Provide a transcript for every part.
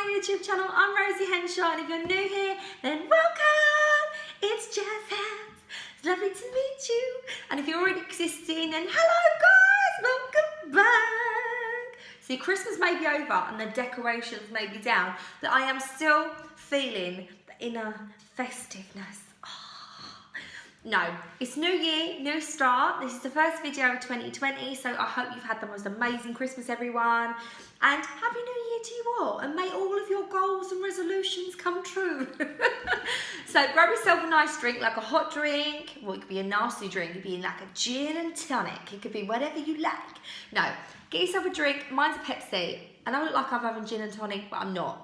my YouTube channel. I'm Rosie Henshaw, and if you're new here, then welcome. It's Jazz Hands. It's lovely to meet you. And if you're already existing, then hello guys, welcome back. See, Christmas may be over and the decorations may be down, but I am still feeling the inner festiveness. No, it's New Year, new start. This is the first video of 2020, so I hope you've had the most amazing Christmas, everyone. And Happy New Year to you all, and may all of your goals and resolutions come true. So grab yourself a nice drink, like a hot drink. Well, it could be a nasty drink. It could be like a gin and tonic. It could be whatever you like. No, get yourself a drink. Mine's a Pepsi. And I look like I'm having gin and tonic, but I'm not.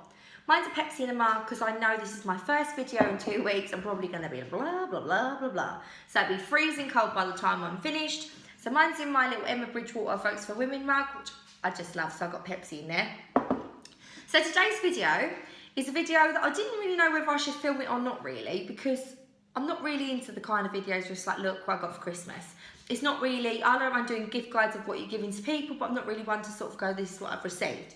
Mine's a Pepsi and a mug because I know this is my first video in 2 weeks. I'm probably going to be blah, blah, blah, blah, blah. So it'll be freezing cold by the time I'm finished. So mine's in my little Emma Bridgewater Votes for Women mug, which I just love. So I've got Pepsi in there. So today's video is a video that I didn't really know whether I should film it or not really, because I'm not really into the kind of videos just like, look what I got for Christmas. It's not really, I don't mind doing gift guides of what you're giving to people, but I'm not really one to sort of go, this is what I've received.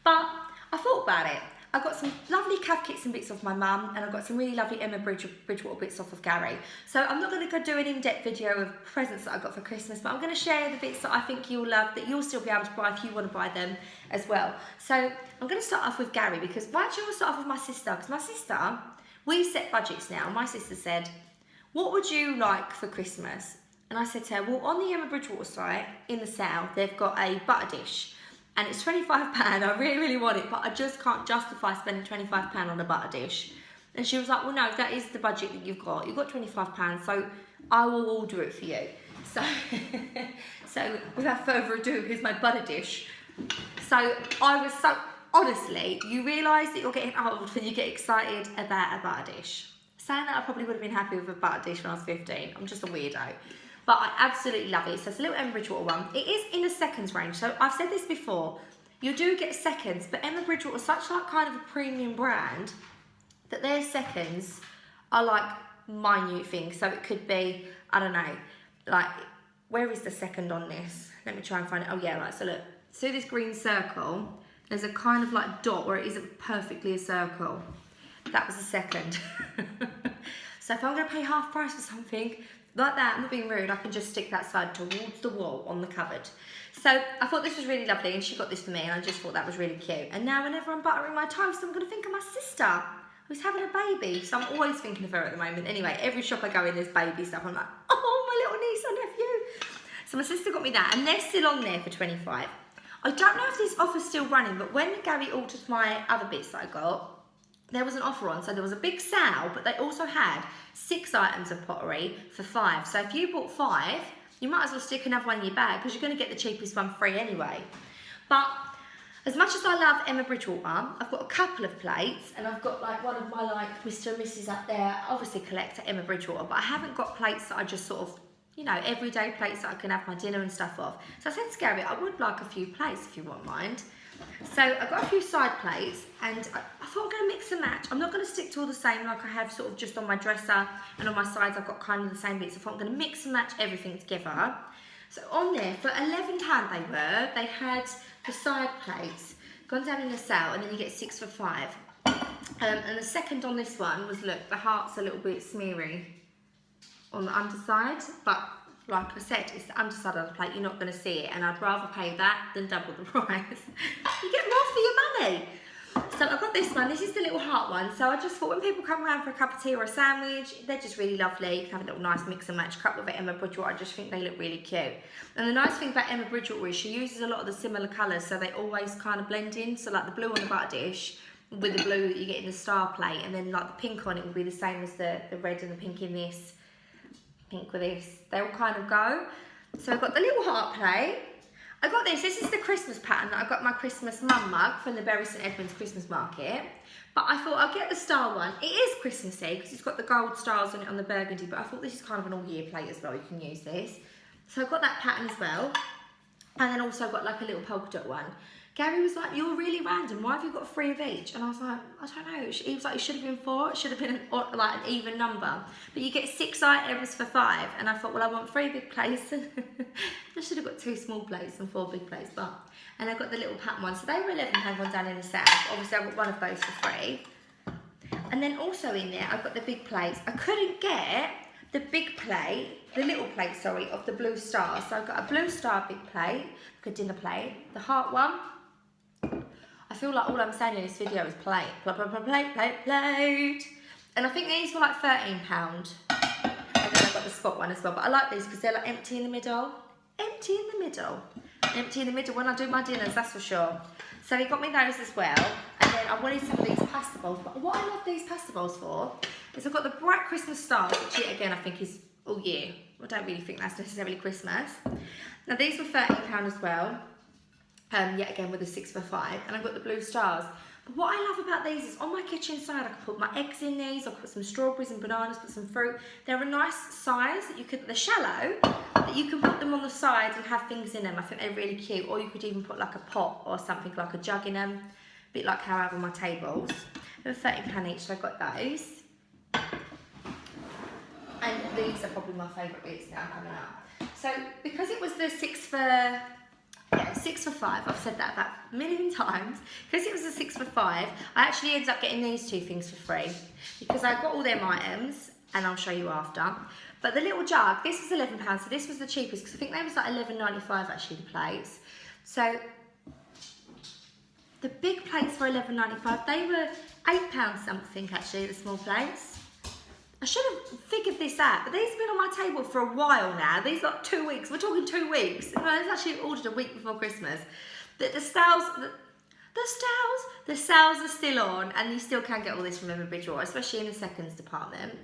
But I thought about it. I got some lovely calf kits and bits off my mum, and I've got some really lovely Emma Bridgewater bits off of Gary. So I'm not going to go do an in-depth video of presents that I got for Christmas, but I'm going to share the bits that I think you'll love, that you'll still be able to buy if you want to buy them as well. So I'm going to start off with Gary, because why actually I want to start off with my sister, because my sister, we set budgets now. My sister said, what would you like for Christmas? And I said to her, well, on the Emma Bridgewater site, in the sale, they've got a butter dish. And it's £25, I really, really want it, but I just can't justify spending £25 on a butter dish. And she was like, well, no, that is the budget that you've got. You've got £25, so I will order it for you. So, so without further ado, here's my butter dish. So I was so, honestly, you realise that you're getting old when you get excited about a butter dish. Saying that, I probably would have been happy with a butter dish when I was 15. I'm just a weirdo. But I absolutely love it. So it's a little Emma Bridgewater one. It is in a seconds range. So I've said this before. You do get seconds, but Emma Bridgewater is such like kind of a premium brand that their seconds are like minute things. So it could be, I don't know, like, where is the second on this? Let me try and find it. Oh yeah, right, so look. See this green circle? There's a kind of like dot where it isn't perfectly a circle. That was a second. So if I'm going to pay half price for something, like that, I'm not being rude, I can just stick that side towards the wall on the cupboard. So I thought this was really lovely, and she got this for me, and I just thought that was really cute. And now whenever I'm buttering my toast, I'm going to think of my sister, who's having a baby. So I'm always thinking of her at the moment. Anyway, every shop I go in, there's baby stuff. I'm like, oh, my little niece or nephew. So my sister got me that, and they're still on there for 25. I don't know if this offer's still running, but when Gary ordered my other bits that I got, there was an offer on, so there was a big sale, but they also had 6 items of pottery for £5. So if you bought 5, you might as well stick another one in your bag, because you're going to get the cheapest one free anyway. But as much as I love Emma Bridgewater, I've got a couple of plates, and I've got like one of my like Mr. and Mrs. up there, obviously collect at Emma Bridgewater, but I haven't got plates that I just sort of, you know, everyday plates that I can have my dinner and stuff off. So I said to Gary, I would like a few plates if you won't mind. So I got a few side plates, and I thought I'm going to mix and match. I'm not going to stick to all the same like I have sort of just on my dresser, and on my sides I've got kind of the same bits. I thought I'm going to mix and match everything together. So on there, for £11 they had the side plates, gone down in the sale, and then you get 6 for £5. And the second on this one was, look, the heart's a little bit smeary on the underside, but like I said, it's the underside of the plate, you're not going to see it, and I'd rather pay that than double the price. You get more for your money. So I got this one, this is the little heart one, so I just thought when people come around for a cup of tea or a sandwich, they're just really lovely. You can have a little nice mix and match cup with Emma Bridgewater. I just think they look really cute. And the nice thing about Emma Bridgewater is she uses a lot of the similar colours, so they always kind of blend in. So like the blue on the butter dish with the blue that you get in the star plate, and then like the pink on it will be the same as the red and the pink in this. Pink with this, they all kind of go. So I've got the little heart plate. I got this is the Christmas pattern that I got my Christmas mum mug from the Bury St Edmunds Christmas market. But I thought I'll get the star one. It is Christmassy because it's got the gold stars on it on the burgundy, but I thought this is kind of an all year plate as well, you can use this. So I've got that pattern as well. And then also got like a little polka dot one. Gary was like, you're really random, why have you got 3 of each? And I was like, I don't know. He was like, it should have been 4, it should have been like an even number. But you get 6 items for 5. And I thought, well, I want 3 big plates. I should have got 2 small plates and 4 big plates. And I got the little pattern ones. So they were £11 one down in the south. Obviously, I got one of those for free. And then also in there, I've got the big plates. I couldn't get the big plate, the little plate, sorry, of the blue star. So I've got a blue star big plate, like a dinner plate, the heart one. I feel like all I'm saying in this video is plate. Plate. And I think these were like £13. And then I've got the spot one as well. But I like these because they're like empty in the middle. Empty in the middle. Empty in the middle when I do my dinners, that's for sure. So he got me those as well. And then I wanted some of these pasta bowls. But what I love these pasta bowls for is I've got the bright Christmas stars, which yet again I think is all year. I don't really think that's necessarily Christmas. Now these were £13 as well. Yet again with a 6 for 5. And I've got the blue stars. But what I love about these is on my kitchen side I can put my eggs in these, I'll put some strawberries and bananas, put some fruit. They're a nice size that you could, they're shallow, that you can put them on the side and have things in them. I think they're really cute. Or you could even put like a pot or something like a jug in them. A bit like how I have on my tables. They were £13 each, so I got those. And these are probably my favourite bits now coming up. So because it was the 6 for 5, I've said that about a million times. Because it was a 6 for 5, I actually ended up getting these 2 things for free. Because I got all them items, and I'll show you after. But the little jug, this was £11, so this was the cheapest, because I think they was like £11.95 actually, the plates. So the big plates were £11.95, they were £8 something actually, the small plates. I should have figured this out, but these have been on my table for a while now. These are like 2 weeks. We're talking 2 weeks. I was actually ordered a week before Christmas. But the sales are still on, and you still can get all this from Emma Bridgewater, especially in the seconds department.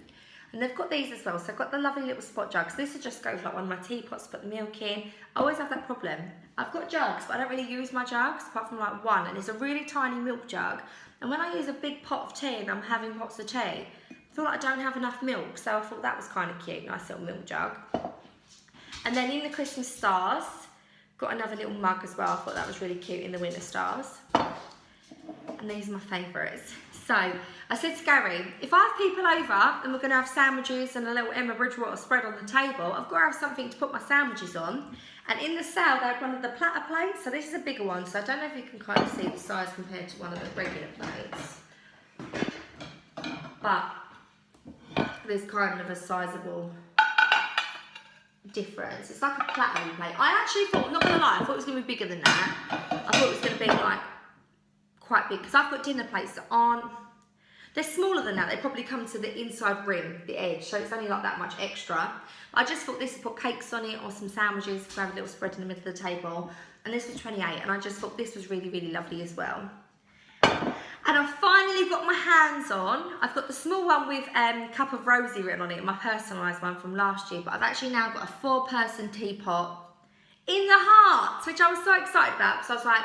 And they've got these as well. So I've got the lovely little spot jugs. This would just go with like one of my teapots to put the milk in. I always have that problem. I've got jugs, but I don't really use my jugs apart from like one, and it's a really tiny milk jug. And when I use a big pot of tea and I'm having pots of tea, I feel like I don't have enough milk, so I thought that was kind of cute, nice little milk jug. And then in the Christmas stars, got another little mug as well. I thought that was really cute in the winter stars. And these are my favourites. So I said to Gary, if I have people over and we're going to have sandwiches and a little Emma Bridgewater spread on the table, I've got to have something to put my sandwiches on. And in the sale, they had one of the platter plates. So this is a bigger one, so I don't know if you can kind of see the size compared to one of the regular plates. But there's kind of a sizable difference. It's like a platinum plate. I actually thought, not gonna lie, I thought it was gonna be bigger than that. I thought it was gonna be like quite big, because I've got dinner plates that aren't, they're smaller than that. They probably come to the inside rim, the edge, so it's only like that much extra. I just thought this would put cakes on it or some sandwiches to have a little spread in the middle of the table. And this was 28, and I just thought this was really, really lovely as well. And I've finally got my hands on, I've got the small one with Cup of Rosie written on it, my personalised one from last year, but I've actually now got a 4-person teapot in the heart, which I was so excited about, because I was like,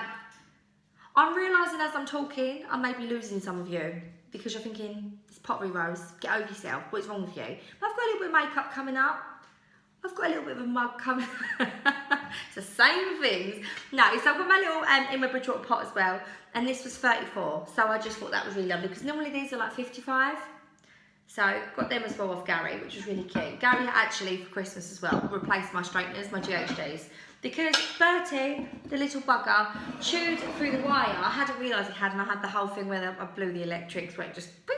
I'm realising as I'm talking, I may be losing some of you, because you're thinking, it's pottery, Rose, get over yourself, what's wrong with you? But I've got a little bit of makeup coming up, I've got a little bit of a mug coming. It's the same things. No, so I've got my little Emma Bridgewater pot as well, and this was 34. So I just thought that was really lovely, because normally these are like 55. So got them as well off Gary, which was really cute. Gary actually for Christmas as well replaced my straighteners, my GHDs, because Bertie, the little bugger, chewed through the wire. I hadn't realised it had, and I had the whole thing where I blew the electrics, where it just bing.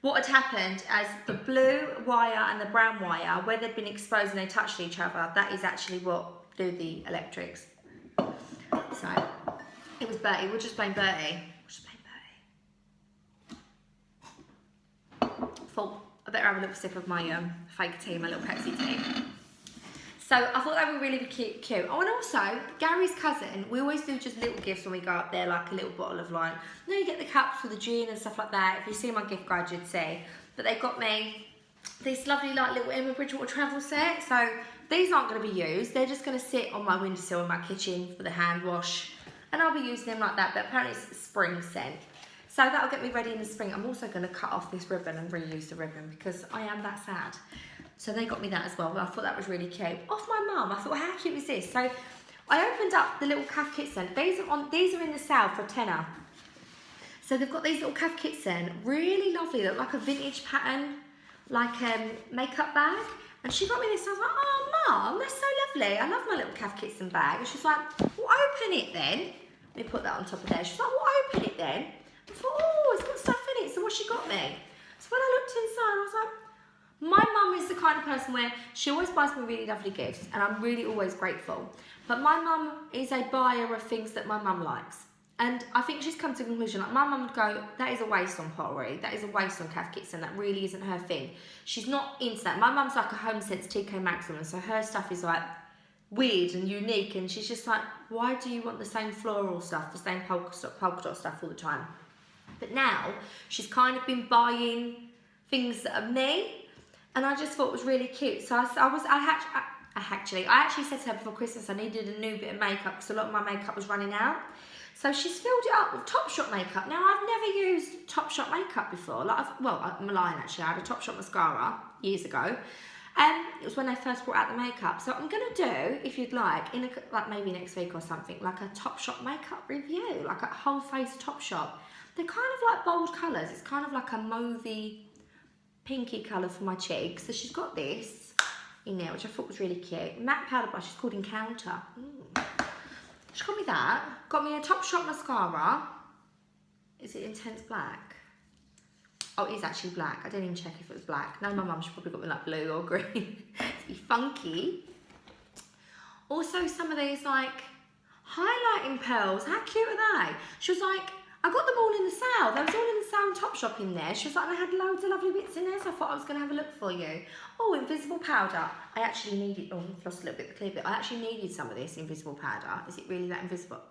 What had happened as the blue wire and the brown wire, where they'd been exposed and they touched each other, that is actually what blew the electrics. So, it was Bertie. We'll just blame Bertie. Thought I better have a little sip of my fake tea, my little Pepsi tea. So I thought they were really cute. Oh, and also, Gary's cousin, we always do just little gifts when we go up there, like a little bottle of like, you know, you get the cups with the gin and stuff like that. If you see my gift guide, you'd see. But they got me this lovely like little Emma Bridgewater travel set. So these aren't going to be used. They're just going to sit on my windowsill in my kitchen for the hand wash. And I'll be using them like that, but apparently it's spring scent. So that'll get me ready in the spring. I'm also going to cut off this ribbon and reuse the ribbon, because I am that sad. So they got me that as well. I thought that was really cute. Off my mum, I thought, how cute is this? So I opened up the little calf kits then. These are in the sale for a tenner. So they've got these little calf kits then, really lovely. They look like a vintage pattern, like makeup bag. And she got me this, and I was like, oh Mum, that's so lovely. I love my little calf kits and bag. And she's like, well, open it then. Let me put that on top of there. She's like, well, open it then. I thought, oh, it's got stuff in it. So what's she got me? So when I looked inside, I was like, my mum is the kind of person where she always buys me really lovely gifts, and I'm really always grateful. But my mum is a buyer of things that my mum likes. And I think she's come to the conclusion, like my mum would go, that is a waste on pottery, that is a waste on calf kits, and that really isn't her thing. She's not into that. My mum's like a home sense TK maximum, so her stuff is like weird and unique, and she's just like, why do you want the same floral stuff, the same polka dot stuff all the time? But now she's kind of been buying things that are me, and I just thought it was really cute. So I actually said to her before Christmas I needed a new bit of makeup because a lot of my makeup was running out. So she's filled it up with Topshop makeup. Now I've never used Topshop makeup before. I'm lying actually. I had a Topshop mascara years ago. It was when they first brought out the makeup. So I'm gonna do, if you'd like, like maybe next week or something, like a Topshop makeup review, like a whole face Topshop. They're kind of like bold colours. It's kind of like a mauvey, pinky colour for my cheeks. So she's got this in there, which I thought was really cute. Matte powder brush. It's called Encounter. She got me that. Got me a Topshop mascara. Is it Intense Black? Oh, it is actually black. I didn't even check if it was black. No, my mum, she probably got me like blue or green to be funky. Also, some of these like highlighting pearls. How cute are they? She was like, I got them all in the sale. They was all in the sale and Topshop in there. She was like, and I had loads of lovely bits in there, so I thought I was going to have a look for you. Oh, invisible powder. I actually needed, oh, I've lost a little bit of the clear bit. I actually needed some of this invisible powder. Is it really that invisible?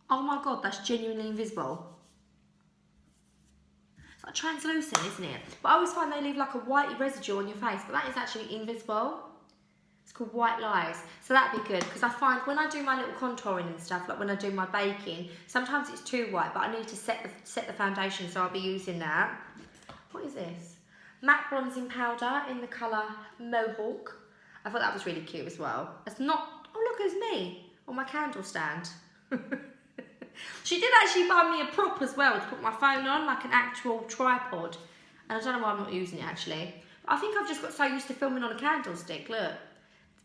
Oh my God, that's genuinely invisible. It's like translucent, isn't it? But I always find they leave like a whitey residue on your face, but that is actually invisible. It's called White Lies. So that'd be good, because I find when I do my little contouring and stuff, like when I do my baking, sometimes it's too white, but I need to set the foundation, so I'll be using that. What is this? Matte bronzing powder in the colour Mohawk. I thought that was really cute as well. It's not, oh look, it's me on my candle stand. She did actually buy me a prop as well to put my phone on, like an actual tripod. And I don't know why I'm not using it actually. But I think I've just got so used to filming on a candlestick, look.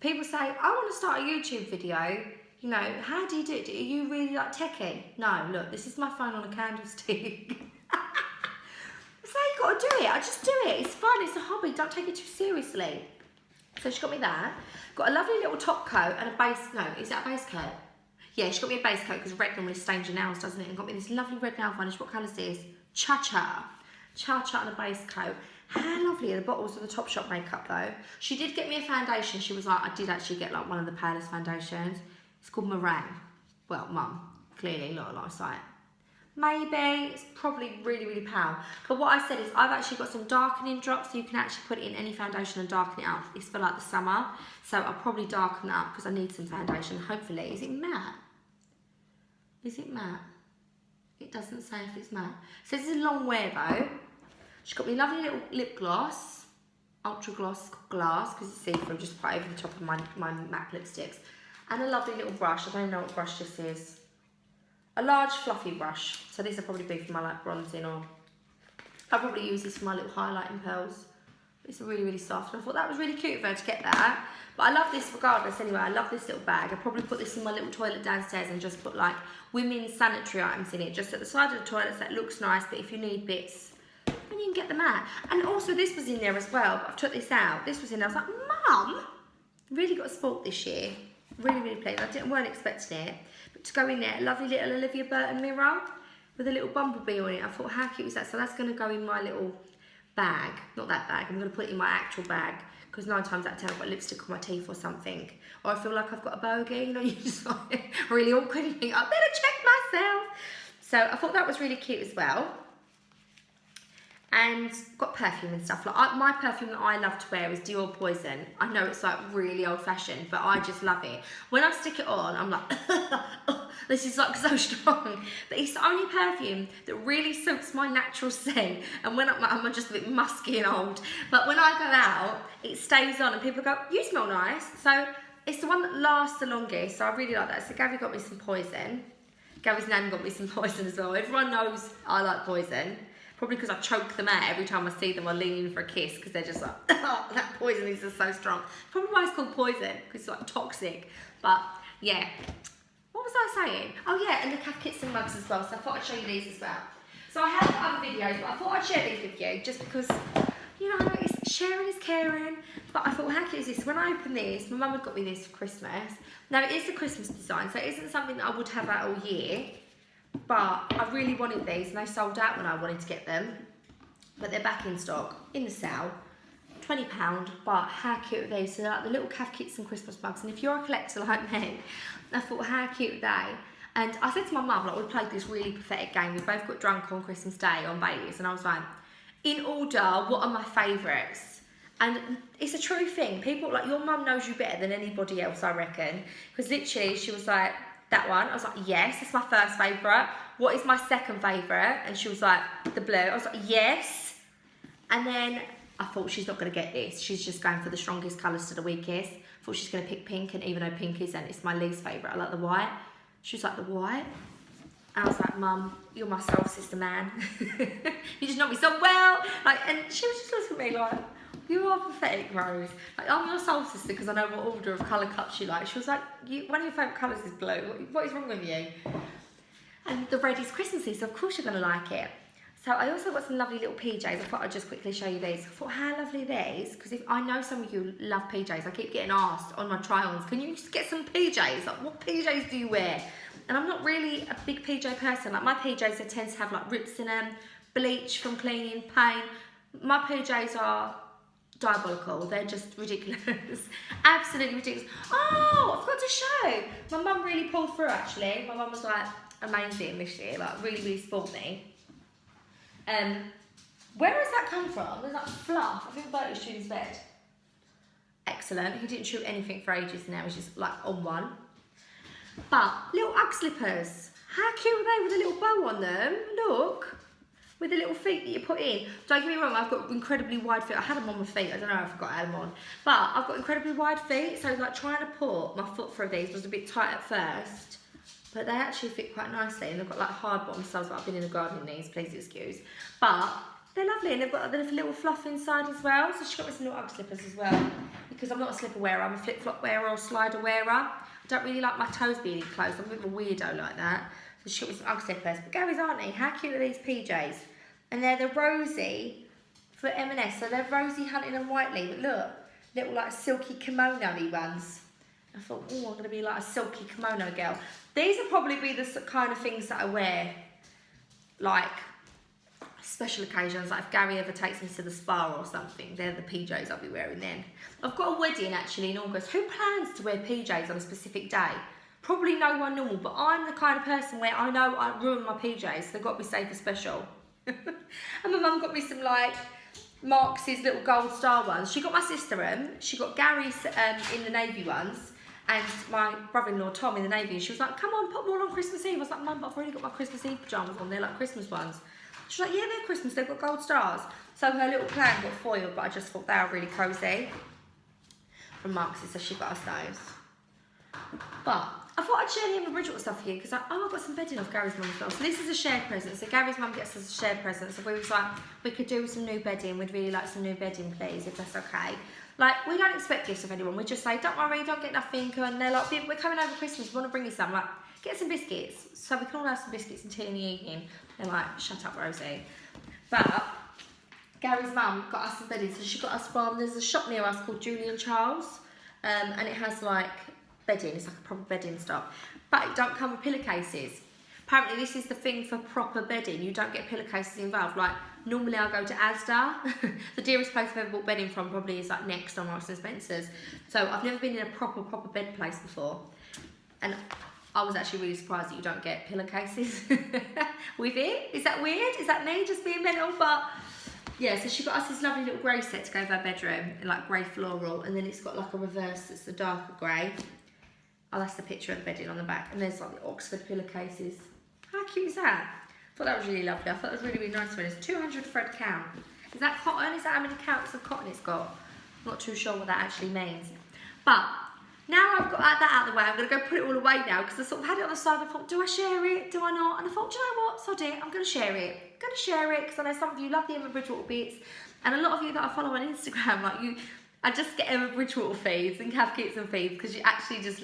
People say, I want to start a YouTube video. You know, how do you do it? Are you really like techie? No, look, this is my phone on a candlestick. That's how you got to do it. I just do it. It's fun. It's a hobby. Don't take it too seriously. So she got me that. Got a lovely little top coat and a base. No, is that a base coat? Yeah, she got me a base coat because red normally stains your nails, doesn't it? And got me this lovely red nail varnish. What colour is this? Cha-cha. Cha-cha and a base coat. How lovely are the bottles of the Topshop makeup though. She did get me a foundation. She was like, I did actually get like one of the palest foundations. It's called Meringue. Well, Mum, clearly not a lot of sight. Maybe, it's probably really, really pale. But what I said is I've actually got some darkening drops, so you can actually put it in any foundation and darken it up. It's for like the summer. So I'll probably darken it up because I need some foundation, hopefully. Is it matte? Is it matte? It doesn't say if it's matte. So this is a long wear though. She's got me a lovely little lip gloss, ultra gloss glass, because it's see-through, just put over the top of my matte lipsticks. And a lovely little brush. I don't know what brush this is. A large fluffy brush. So these will probably be for my like bronzing, or I'll probably use this for my little highlighting pearls. It's really, really soft. And I thought that was really cute of her to get that. But I love this regardless anyway. I love this little bag. I'll probably put this in my little toilet downstairs and just put like women's sanitary items in it. Just at the side of the toilet, so that looks nice. But if you need bits, then you can get them out. And also this was in there as well. But I've took this out. This was in there. I was like, Mum, really got a sport this year. Really, really pleased. I weren't expecting it. But to go in there, a lovely little Olivia Burton mirror with a little bumblebee on it. I thought, how cute was that? So that's going to go in my little bag. Not that bag. I'm going to put it in my actual bag. Because 9 times out of 10 I've got lipstick on my teeth or something. Or I feel like I've got a bogey. You know, you just like really awkward. You think, I better check myself. So I thought that was really cute as well. And got perfume and stuff. Like my perfume that I love to wear is Dior Poison. I know it's like really old fashioned, but I just love it. When I stick it on, I'm like, This is like so strong. But it's the only perfume that really suits my natural scent. And when I'm just a bit musky and old. But when I go out, it stays on and people go, you smell nice. So it's the one that lasts the longest. So I really like that. So Gary got me some Poison. Gary's nan got me some Poison as well. Everyone knows I like Poison. Probably because I choke them out every time I see them or lean in for a kiss because they're just like, oh, that poison is just so strong. Probably why it's called Poison, because it's like toxic. But yeah, what was I saying? Oh yeah, and the calf kits and mugs as well. So I thought I'd show you these as well. So I have other videos, but I thought I'd share these with you just because, you know, it's sharing is caring. But I thought, well, how cute is this? When I opened this, my mum had got me this for Christmas. Now it is a Christmas design, so it isn't something that I would have out all year. But I really wanted these and they sold out when I wanted to get them. But they're back in stock, in the sale. £20, but how cute are these? So they're like the little calf kits and Christmas mugs. And if you're a collector like me, I thought, how cute are they? And I said to my mum, like, we played this really pathetic game. We both got drunk on Christmas Day on Bailey's. And I was like, in order, what are my favourites? And it's a true thing. People, like, your mum knows you better than anybody else, I reckon. Because literally, she was like, that one. I was like, yes, it's my first favourite. What is my second favourite? And she was like, the blue. I was like, yes. And then I thought, she's not going to get this. She's just going for the strongest colours to the weakest. I thought she's going to pick pink, and even though pink isn't, it's my least favourite. I like the white. She was like, the white? And I was like, Mum, you're my soul sister, man. You just know me so well. Like, and she was just looking at me like, you are pathetic, Rose. Like, I'm your soul sister because I know what order of colour cups you like. She was like, one of your favourite colours is blue. What is wrong with you? And the red is Christmassy, so of course you're going to like it. So I also got some lovely little PJs. I thought I'd just quickly show you these. I thought, how lovely are these? Because if I know some of you love PJs, I keep getting asked on my try-ons, can you just get some PJs? Like, what PJs do you wear? And I'm not really a big PJ person. Like, my PJs, they tend to have like rips in them, bleach from cleaning, paint. My PJs are diabolical. They're just ridiculous. Absolutely ridiculous. Oh, I forgot to show. My mum really pulled through, actually. My mum was like amazing this year, like really, really spoiled me. Where has that come from? There's like fluff. I think Bertie's chewed his bed. Excellent. He didn't chew anything for ages now. He's just like on one. But little Ugg slippers. How cute are they with a little bow on them? Look. With the little feet that you put in. Don't get me wrong, I've got incredibly wide feet. I had them on my feet, I don't know if I forgot I had them on. But I've got incredibly wide feet, so like trying to put my foot through these was a bit tight at first. But they actually fit quite nicely, and they've got like hard bottom soles, but I've been in the garden in these, please excuse. But they're lovely, and they've got a little fluff inside as well. So she got me some little Ugg slippers as well. Because I'm not a slipper wearer, I'm a flip-flop wearer or slider wearer. I don't really like my toes being closed, I'm a bit of a weirdo like that. So she got me some Ugg slippers. But Gary's aren't they? How cute are these PJs? And they're the rosy for M&S. So they're rosy hunting and whiteley. But look, little like silky kimono-y ones. I thought, oh, I'm going to be like a silky kimono girl. These will probably be the kind of things that I wear, like special occasions. Like if Gary ever takes me to the spa or something, they're the PJs I'll be wearing then. I've got a wedding actually in August. Who plans to wear PJs on a specific day? Probably no one normal, but I'm the kind of person where I know I ruin my PJs, so they've got to be safe and special. And my mum got me some like Marks' little gold star ones. She got my sister she got Gary's in the navy ones, and my brother-in-law Tom in the navy. And she was like, come on, put more on Christmas Eve. I was like, Mum, but I've already got my Christmas Eve pyjamas on. They're like Christmas ones. She was like, yeah, they're Christmas, they've got gold stars. So her little plan got foiled, but I just thought they were really cosy from Marks', so she got us those. But I thought I'd share the Emma Bridget stuff here because I've got some bedding off Gary's mum as well. So this is a shared present. So Gary's mum gets us a shared present. So we was like, we could do with some new bedding. We'd really like some new bedding, please, if that's okay. Like, we don't expect gifts of anyone. We just say, don't worry, don't get nothing. And they're like, we're coming over Christmas. We want to bring you some. Like, get some biscuits. So we can all have some biscuits and tea in the evening. They're like, shut up, Rosie. But Gary's mum got us some bedding. So she got us from, there's a shop near us called Julian Charles. And it has like bedding, it's like a proper bedding stock, but it don't come with pillowcases. Apparently this is the thing for proper bedding, you don't get pillowcases involved. Like normally I go to Asda. The dearest place I've ever bought bedding from probably is like Next or Marks and Spencer's. So I've never been in a proper bed place before, and I was actually really surprised that you don't get pillowcases with it. Is that weird? Is that me just being mental? But yeah, so she got us this lovely little grey set to go with our bedroom, in like grey floral, and then it's got like a reverse that's the darker grey. Oh, that's the picture of the bedding on the back. And there's like the Oxford pillowcases. How cute is that? I thought that was really lovely. I thought it was really, really nice one. It's 200 thread count. Is that cotton? Is that how many counts of cotton it's got? I'm not too sure what that actually means. But now I've got that out of the way, I'm going to go put it all away now because I sort of had it on the side. I thought, do I share it? Do I not? And I thought, do you know what? Sod it. I'm going to share it. I'm going to share it because I know some of you love the Emma Bridgewater bits. And a lot of you that I follow on Instagram, like you, I just get Emma Bridgewater feeds and Cav Kits and feeds because you actually just,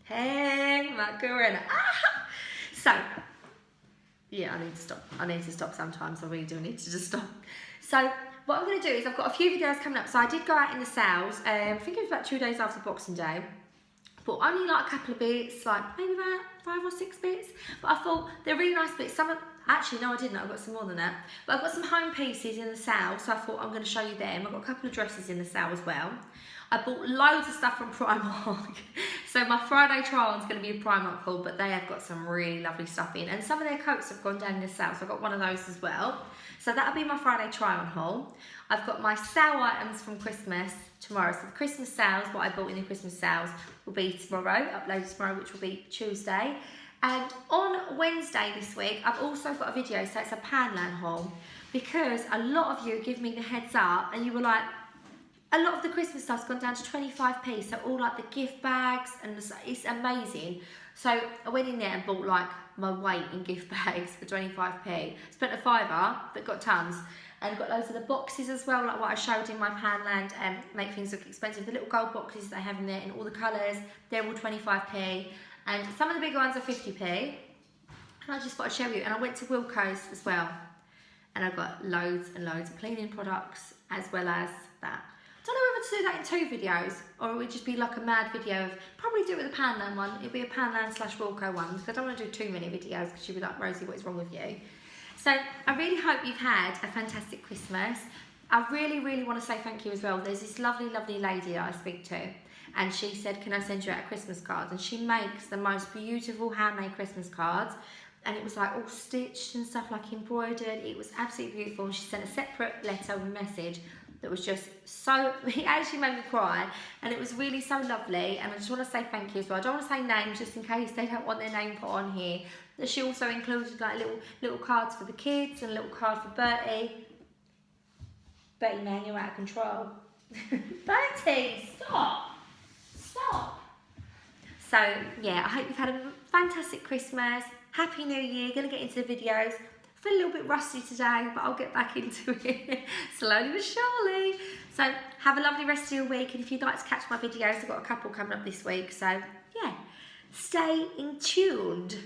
hey, Macarena. Ah! So, yeah, I need to stop. I need to stop sometimes. I really do need to just stop. So, what I'm going to do is I've got a few videos coming up. So I did go out in the sales. I think it was about 2 days after Boxing Day. But only like a couple of bits, like maybe about 5 or 6 bits. But I thought they're really nice bits. Actually, no, I didn't. I've got some more than that. But I've got some home pieces in the sale. So I thought I'm going to show you them. I've got a couple of dresses in the sale as well. I bought loads of stuff from Primark. So my Friday try-on is going to be a Primark haul, but they have got some really lovely stuff in. And some of their coats have gone down in the sale, so I got one of those as well. So that'll be my Friday try-on haul. I've got my sale items from Christmas tomorrow. So the Christmas sales, what I bought in the Christmas sales, will be tomorrow, uploaded tomorrow, which will be Tuesday. And on Wednesday this week, I've also got a video, so it's a Poundland haul, because a lot of you give me the heads up and you were like, a lot of the Christmas stuff's gone down to 25p, so all like the gift bags, and it's amazing. So I went in there and bought like my weight in gift bags for 25p. Spent a £5, but got tons. And got loads of the boxes as well, like what I showed in my Poundland, make things look expensive. The little gold boxes they have in there in all the colours, they're all 25p. And some of the bigger ones are 50p. And I just thought I'd show you. And I went to Wilko's as well. And I got loads and loads of cleaning products as well as that. I don't know whether to do that in 2 videos or it would just be like a mad video of, probably do it with a Poundland one. It'd be a Poundland / Wilko one because I don't want to do too many videos because you'd be like, Rosie, what is wrong with you? So I really hope you've had a fantastic Christmas. I really, really want to say thank you as well. There's this lovely, lovely lady that I speak to and she said, can I send you out a Christmas card? And she makes the most beautiful handmade Christmas cards. And it was like all stitched and stuff, like embroidered. It was absolutely beautiful. And she sent a separate letter with a message that was just so, it actually made me cry, and it was really so lovely. And I just want to say thank you as well. I don't want to say names just in case they don't want their name put on here. That she also included like little cards for the kids and a little card for Bertie. Bertie, man, you're out of control. Bertie, stop. So yeah, I hope you've had a fantastic Christmas. Happy New Year. Gonna get into the videos. I feel a little bit rusty today, but I'll get back into it slowly but surely. So have a lovely rest of your week, and if you'd like to catch my videos, I've got a couple coming up this week. So yeah, stay in tuned.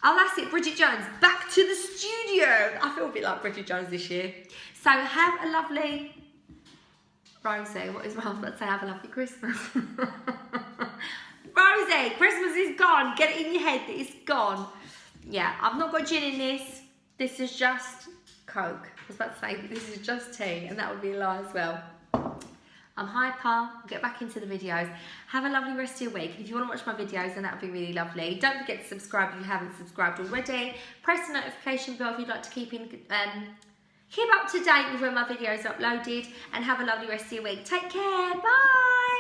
Oh, that's it, Bridget Jones, back to the studio. I feel a bit like Bridget Jones this year. So have a lovely, Rosie, what is wrong? I was about to say have a lovely Christmas. Rosie, Christmas is gone. Get it in your head that it's gone. Yeah, I've not got gin in this. This is just Coke. I was about to say this is just tea, and that would be a lie as well. I'm hyper. I'll get back into the videos. Have a lovely rest of your week. If you want to watch my videos, then that would be really lovely. Don't forget to subscribe if you haven't subscribed already. Press the notification bell if you'd like to keep up to date with when my videos are uploaded. And have a lovely rest of your week. Take care. Bye.